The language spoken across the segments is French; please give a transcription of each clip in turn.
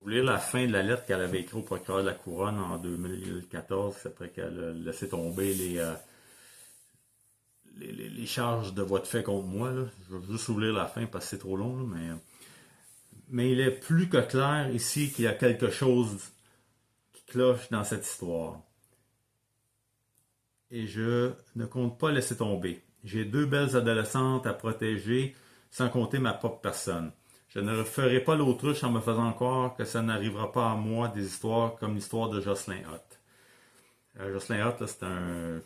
Vous lire la fin de la lettre qu'elle avait écrite au procureur de la Couronne en 2014, après qu'elle a laissé tomber les charges de voies de fait contre moi. Là. Je vais juste ouvrir la fin parce que c'est trop long, là, mais il est plus que clair ici qu'il y a quelque chose qui cloche dans cette histoire. Et je ne compte pas laisser tomber. J'ai deux belles adolescentes à protéger, sans compter ma propre personne. Je ne referai pas l'autruche en me faisant croire que ça n'arrivera pas à moi des histoires comme l'histoire de Jocelyn Hott. Jocelyn Hott, c'est un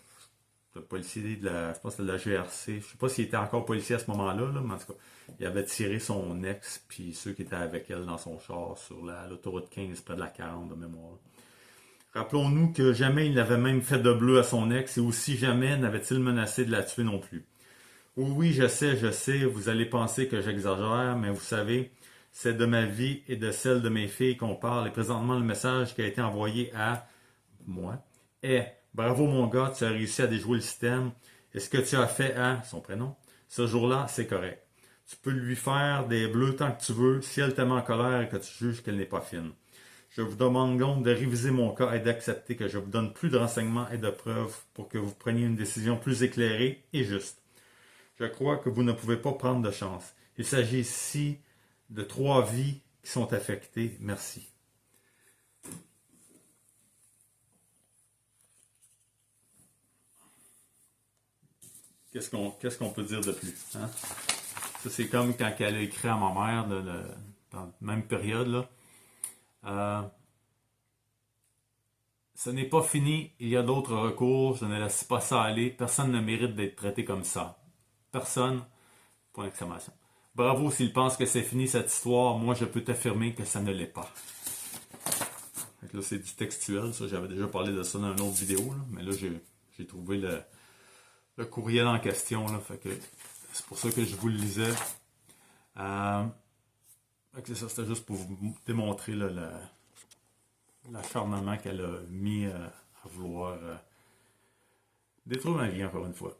policier de la, je pense que de la GRC. Je ne sais pas s'il était encore policier à ce moment-là, là, mais en tout cas, il avait tiré son ex puis ceux qui étaient avec elle dans son char sur l'autoroute 15 près de la 40 de mémoire. Rappelons-nous que jamais il n'avait même fait de bleu à son ex et aussi jamais n'avait-il menacé de la tuer non plus. Oui, je sais, vous allez penser que j'exagère, mais vous savez, c'est de ma vie et de celle de mes filles qu'on parle et présentement le message qui a été envoyé à moi est bravo mon gars, tu as réussi à déjouer le système et ce que tu as fait à son prénom, ce jour-là, c'est correct. Tu peux lui faire des bleus tant que tu veux si elle te met en colère et que tu juges qu'elle n'est pas fine. Je vous demande donc de réviser mon cas et d'accepter que je vous donne plus de renseignements et de preuves pour que vous preniez une décision plus éclairée et juste. Je crois que vous ne pouvez pas prendre de chance. Il s'agit ici de 3 vies qui sont affectées. Merci. Qu'est-ce qu'on peut dire de plus? Hein? Ça, c'est comme quand elle a écrit à ma mère dans la même période. Là. Ce n'est pas fini, il y a d'autres recours, je ne laisse pas ça aller, personne ne mérite d'être traité comme ça. Personne, point d'exclamation. Bravo s'il pense que c'est fini cette histoire, moi je peux t'affirmer que ça ne l'est pas. Fait que là c'est du textuel, ça j'avais déjà parlé de ça dans une autre vidéo, là, mais là j'ai trouvé le courriel en question, là, fait que c'est pour ça que je vous le lisais. Fait que c'est ça, c'était juste pour vous démontrer là, l'acharnement qu'elle a mis à vouloir détruire ma vie encore une fois.